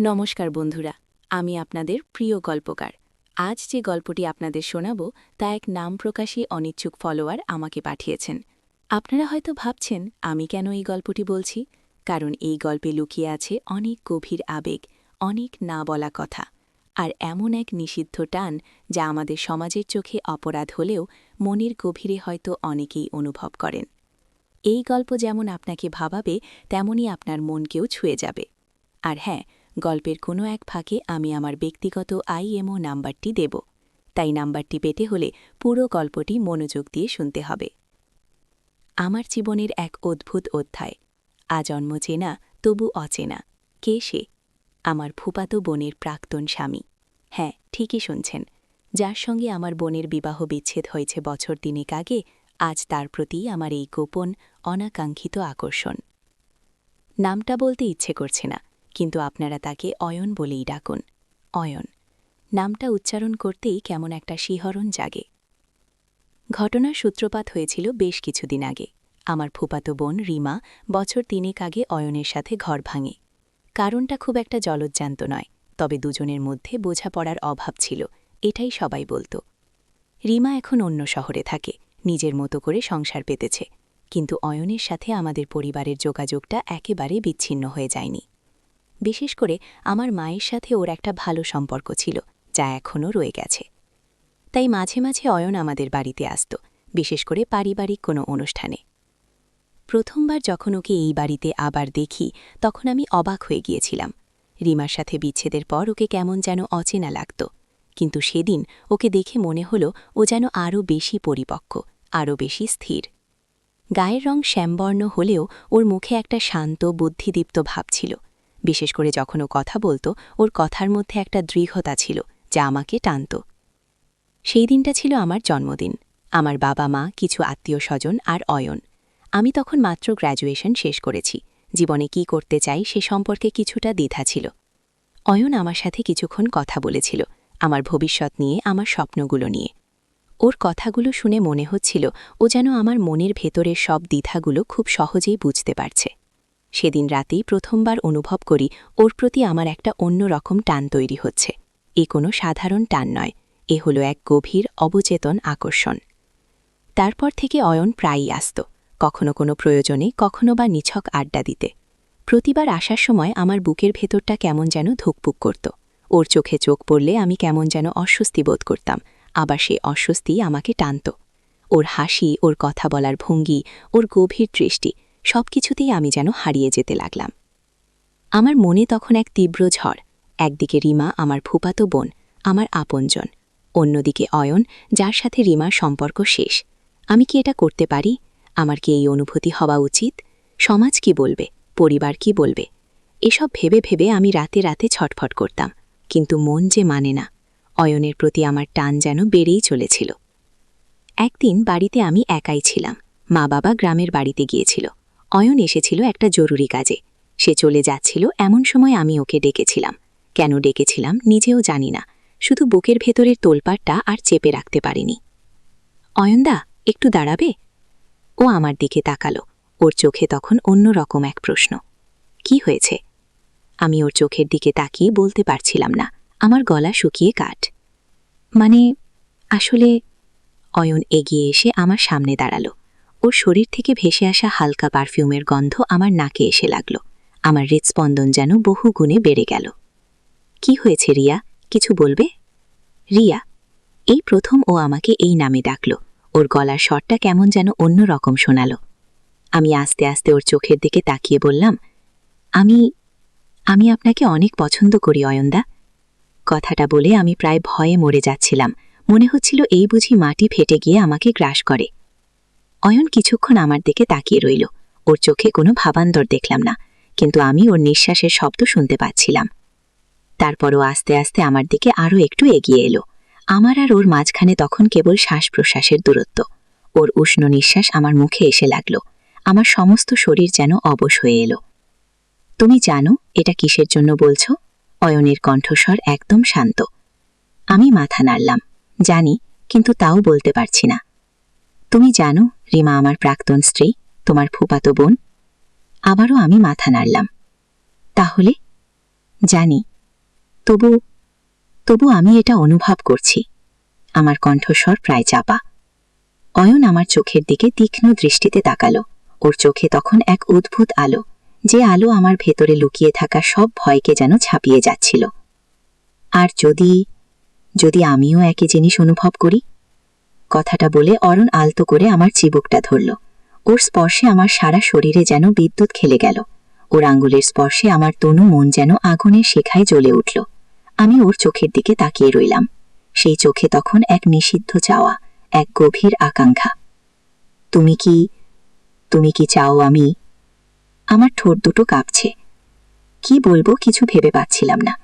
নমস্কার বন্ধুরা, আমি আপনাদের প্রিয় গল্পকার। আজ যে গল্পটি আপনাদের শোনাব তা এক নাম প্রকাশী অনিচ্ছুক ফলোয়ার আমাকে পাঠিয়েছেন। আপনারা হয়তো ভাবছেন আমি কেন এই গল্পটি বলছি, কারণ এই গল্পে লুকিয়ে আছে অনেক গভীর আবেগ, অনেক না বলা কথা, আর এমন এক নিষিদ্ধ টান যা আমাদের সমাজের চোখে অপরাধ হলেও মনের গভীরে হয়তো অনেকেই অনুভব করেন। এই গল্প যেমন আপনাকে ভাবাবে তেমনই আপনার মনকেও ছুঁয়ে যাবে। আর হ্যাঁ, গল্পের কোনো এক ফাঁকে আমি আমার ব্যক্তিগত আইএমও নাম্বারটি দেব, তাই নাম্বারটি পেতে হলে পুরো গল্পটি মনোযোগ দিয়ে শুনতে হবে। আমার জীবনের এক অদ্ভুত অধ্যায়, আজন্ম চেনা তবু অচেনা। কে সে? আমার ফুপাতো বোনের প্রাক্তন স্বামী। হ্যাঁ, ঠিকই শুনছেন, যার সঙ্গে আমার বোনের বিবাহ বিচ্ছেদ হয়েছে বছর তিনেক আগে, আজ তার প্রতি আমার এই গোপন অনাকাঙ্ক্ষিত আকর্ষণ। নামটা বলতে ইচ্ছে করছে না, কিন্তু আপনারা তাকে অয়ন বলেই ডাকুন। অয়ন নামটা উচ্চারণ করতেই কেমন একটা শিহরণ জাগে। ঘটনার সূত্রপাত হয়েছিল বেশ কিছুদিন আগে। আমার ফুপাতো বোন রিমা বছর তিনেক আগে অয়নের সাথে ঘর ভাঙে। কারণটা খুব একটা জলজ্জান্ত নয়, তবে দুজনের মধ্যে বোঝাপড়ার অভাব ছিল, এটাই সবাই বলত। রিমা এখন অন্য শহরে থাকে, নিজের মতো করে সংসার পেতেছে, কিন্তু অয়নের সাথে আমাদের পরিবারের যোগাযোগটা একেবারে বিচ্ছিন্ন হয়ে যায়নি। বিশেষ করে আমার মায়ের সাথে ওর একটা ভালো সম্পর্ক ছিল, যা এখনও রয়ে গেছে। তাই মাঝে মাঝে অয়ন আমাদের বাড়িতে আসত, বিশেষ করে পারিবারিক কোনো অনুষ্ঠানে। প্রথমবার যখন ওকে এই বাড়িতে আবার দেখি, তখন আমি অবাক হয়ে গিয়েছিলাম। রিমার সাথে বিচ্ছেদের পর ওকে কেমন যেন অচেনা লাগত, কিন্তু সেদিন ওকে দেখে মনে হলো ও যেন আরও বেশি পরিপক্ক, আরও বেশি স্থির। গায়ের রং শ্যামবর্ণ হলেও ওর মুখে একটা শান্ত বুদ্ধিদীপ্ত ভাব ছিল। বিশেষ করে যখন ও কথা বলত, ওর কথার মধ্যে একটা দৃঢ়তা ছিল যা আমাকে টানত। সেই দিনটা ছিল আমার জন্মদিন। আমার বাবা মা, কিছু আত্মীয় স্বজন আর অয়ন। আমি তখন মাত্র গ্র্যাজুয়েশন শেষ করেছি, জীবনে কি করতে চাই সে সম্পর্কে কিছুটা দ্বিধা ছিল। অয়ন আমার সাথে কিছুক্ষণ কথা বলেছিল, আমার ভবিষ্যৎ নিয়ে, আমার স্বপ্নগুলো নিয়ে। ওর কথাগুলো শুনে মনে হচ্ছিল ও যেন আমার মনের ভেতরের সব দ্বিধাগুলো খুব সহজেই বুঝতে পারছে। সেদিন রাতেই প্রথমবার অনুভব করি ওর প্রতি আমার একটা অন্যরকম টান তৈরি হচ্ছে। এ কোনো সাধারণ টান নয়, এ হলো এক গভীর অবচেতন আকর্ষণ। তারপর থেকে অয়ন প্রায়ই আসত, কখনো কোনো প্রয়োজনে, কখনো বা নিছক আড্ডা দিতে। প্রতিবার আসার সময় আমার বুকের ভেতরটা কেমন যেন ধুকপুক করত। ওর চোখে চোখ পড়লে আমি কেমন যেন অস্বস্তি বোধ করতাম, আবার সে অস্বস্তি আমাকে টানত। ওর হাসি, ওর কথা বলার ভঙ্গি, ওর গভীর দৃষ্টি, সবকিছুতেই আমি যেন হারিয়ে যেতে লাগলাম। আমার মনে তখন এক তীব্র ঝড়। একদিকে রিমা, আমার ফুপাতো বোন, আমার আপনজন, অন্যদিকে অয়ন, যার সাথে রিমার সম্পর্ক শেষ। আমি কি এটা করতে পারি? আমার কি এই অনুভূতি হওয়া উচিত? সমাজ কি বলবে? পরিবার কি বলবে? এসব ভেবে ভেবে আমি রাতে রাতে ছটফট করতাম, কিন্তু মন যে মানে না। অয়নের প্রতি আমার টান যেন বেড়েই চলেছিল। একদিন বাড়িতে আমি একাই ছিলাম, মা বাবা গ্রামের বাড়িতে গিয়েছিল। অয়ন এসেছিল একটা জরুরি কাজে। সে চলে যাচ্ছিল এমন সময় আমি ওকে ডেকেছিলাম। কেন ডেকেছিলাম নিজেও জানি না, শুধু বুকের ভেতরের তোলপাড়টা আর চেপে রাখতে পারিনি। অয়নদা, একটু দাঁড়াবে? ও আমার দিকে তাকালো, ওর চোখে তখন অন্যরকম এক প্রশ্ন। কি হয়েছে? আমি ওর চোখের দিকে তাকিয়ে বলতে পারছিলাম না, আমার গলা শুকিয়ে কাঠ। মানে, আসলে। অয়ন এগিয়ে এসে আমার সামনে দাঁড়ালো। ওর শরীর থেকে ভেসে আসা হালকা পারফিউমের গন্ধ আমার নাকে এসে লাগল। আমার হৃৎস্পন্দন যেন বহু গুণে বেড়ে গেল। কি হয়েছে রিয়া, কিছু বলবে? রিয়া, এই প্রথম ও আমাকে এই নামে ডাকল। ওর গলার স্বরটা কেমন যেন অন্য রকম শোনাল। আমি আস্তে আস্তে ওর চোখের দিকে তাকিয়ে বললাম, আমি আমি আপনাকে অনেক পছন্দ করি অয়নদা। কথাটা বলে আমি প্রায় ভয়ে মরে যাচ্ছিলাম, মনে হচ্ছিল এই বুঝি মাটি ফেটে গিয়ে আমাকে গ্রাস করে। অয়ন কিছুক্ষণ আমার দিকে তাকিয়ে রইল। ওর চোখে কোনো ভাবান্তর দেখলাম না, কিন্তু আমি ওর নিঃশ্বাসের শব্দ শুনতে পাচ্ছিলাম। তারপরও আস্তে আস্তে আমার দিকে আরও একটু এগিয়ে এলো। আমার আর ওর মাঝখানে তখন কেবল শ্বাস প্রশ্বাসের দূরত্ব। ওর উষ্ণ নিঃশ্বাস আমার মুখে এসে লাগল। আমার সমস্ত শরীর যেন অবশ হয়ে এলো। তুমি জানো এটা কিসের জন্য বলছ? অয়নের কণ্ঠস্বর একদম শান্ত। আমি মাথা নাড়লাম। জানি, কিন্তু তাও বলতে পারছি না। তুমি জানো রিমা আমার প্রাক্তন স্ত্রী, তোমার ফুপাতো বোন। আবারও আমি মাথা নাড়লাম। তাহলে? জানি, তবু তবু আমি এটা অনুভব করছি। আমার কণ্ঠস্বর প্রায় চাপা। অয়ন আমার চোখের দিকে তীক্ষ্ণ দৃষ্টিতে তাকালো। ওর চোখে তখন এক অদ্ভুত আলো, যে আলো আমার ভেতরে লুকিয়ে থাকা সব ভয়কে যেন ছাপিয়ে যাচ্ছিল। আর যদি যদি আমিও একই জিনিস অনুভব করি? কথাটা বলে অরুণ আলতো করে আমার চিবুকটা ধরল। ওর স্পর্শে আমার সারা শরীরে যেন বিদ্যুৎ খেলে গেল। ওর আঙ্গুলের স্পর্শে আমার তনু মন যেন আগুনের শিখায় জ্বলে উঠল। আমি ওর চোখের দিকে তাকিয়ে রইলাম। সেই চোখে তখন এক নিষিদ্ধ চাওয়া, এক গভীর আকাঙ্ক্ষা। তুমি কি চাও আমি? আমার ঠোঁট দুটো কাঁপছে। কি বলবো কিছু ভেবে পাচ্ছিলাম না।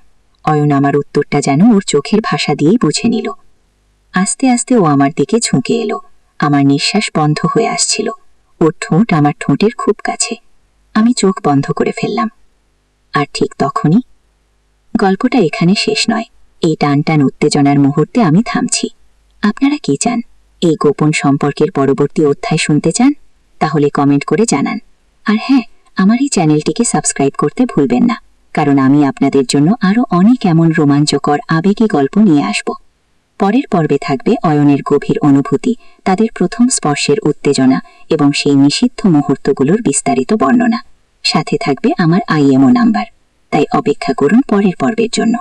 অয়ন আমার উত্তরটা যেন ওর চোখের ভাষা দিয়েই বুঝে নিল। আস্তে আস্তে ও আমার দিকে ঝুঁকে এলো। আমার নিঃশ্বাস বন্ধ হয়ে আসছিল। ওর ঠোঁট আমার ঠোঁটের খুব কাছে। আমি চোখ বন্ধ করে ফেললাম। আর ঠিক তখনই গল্পটা এখানে শেষ নয়। এই টান টান উত্তেজনার মুহূর্তে আমি থামছি। আপনারা কি চান? এই গোপন সম্পর্কের পরবর্তী অধ্যায় শুনতে চান? তাহলে কমেন্ট করে জানান। আর হ্যাঁ, আমার এই চ্যানেলটিকে সাবস্ক্রাইব করতে ভুলবেন না, কারণ আমি আপনাদের জন্য আরও অনেক এমন রোমাঞ্চকর আবেগী গল্প নিয়ে আসব। পরের পর্বে থাকবে অয়নের গভীর অনুভূতি, তাদের প্রথম স্পর্শের উত্তেজনা এবং সেই নিষিদ্ধ মুহূর্তগুলোর বিস্তারিত বর্ণনা। সাথে থাকবে আমার IMO নাম্বার। তাই অপেক্ষা করুন পরের পর্বের জন্য।